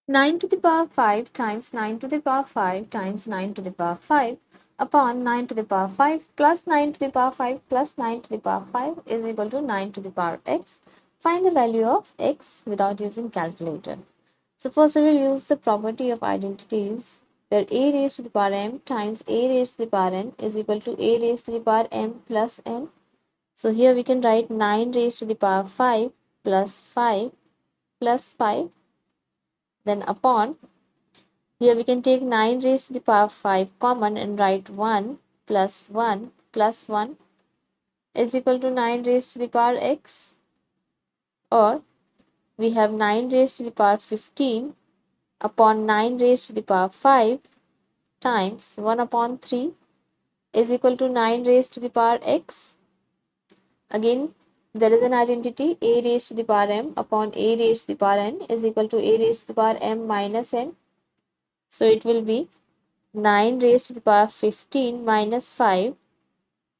9 to the power 5 times 9 to the power 5 times 9 to the power 5 upon 9 to the power 5 plus 9 to the power 5 plus 9 to the power 5 is equal to 9 to the power x. Find the value of x without using calculator. So first we will use the property of identities where a raised to the power m times a raised to the power n is equal to a raised to the power m plus n. So here we can write 9 raised to the power 5 plus 5 plus 5, then upon, here we can take 9 raised to the power 5 common and write 1 plus 1 plus 1 is equal to 9 raised to the power x, or we have 9 raised to the power 15 upon 9 raised to the power 5 times 1 upon 3 is equal to 9 raised to the power x. Again, there is an identity a raised to the power m upon a raised to the power n is equal to a raised to the power m minus n. So it will be 9 raised to the power 15 minus 5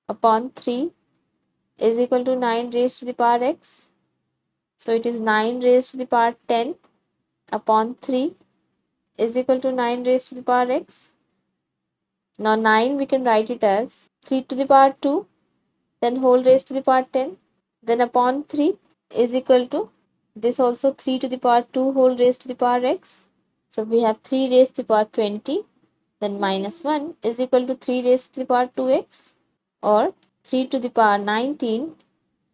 upon 3 is equal to 9 raised to the power x. So it is 9 raised to the power 10 upon 3 is equal to 9 raised to the power x. Now 9 we can write it as 3 to the power 2, then whole raised to the power 10, then upon 3 is equal to this also 3 to the power 2 whole raised to the power x. So we have 3 raised to the power 20, then minus 1 is equal to 3 raised to the power 2x, or 3 to the power 19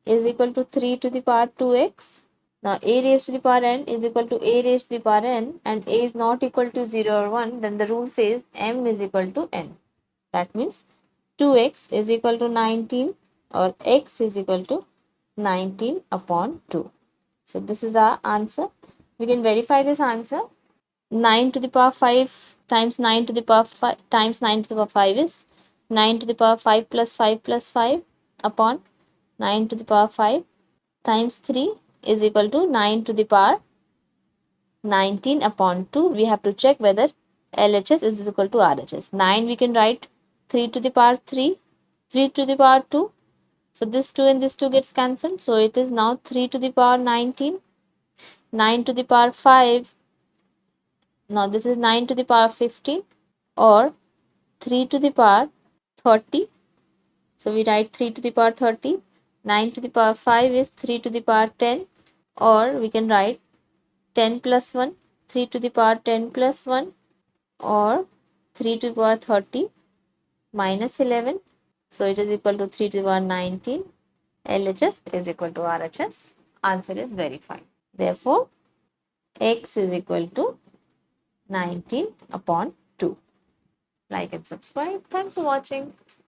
is equal to 3 to the power 2x. Now a raised to the power n is equal to a raised to the power n, and a is not equal to 0 or 1, then the rule says m is equal to n. That means 2x is equal to 19, or x is equal to 19 upon 2. So this is our answer. We can verify this answer. 9 to the power 5 times 9 to the power 5 times 9 to the power 5 is 9 to the power 5 plus 5 upon 9 to the power 5 times 3 is equal to 9 to the power 19 upon 2. We have to check whether LHS is equal to RHS. 9 we can write 3 to the power 3, 3 to the power 2. So this 2 and this 2 gets cancelled. So it is now 3 to the power 19, 9 to the power 5. Now this is 9 to the power 15, or 3 to the power 30. So we write 3 to the power 30. 9 to the power 5 is 3 to the power 10, or we can write 10 plus 1, 3 to the power 10 plus 1, or 3 to the power 30 minus 11. So it is equal to 3 to the power 19. LHS is equal to RHS. Answer is verified. Therefore, x is equal to 19 upon 2. Like and subscribe. Thanks for watching.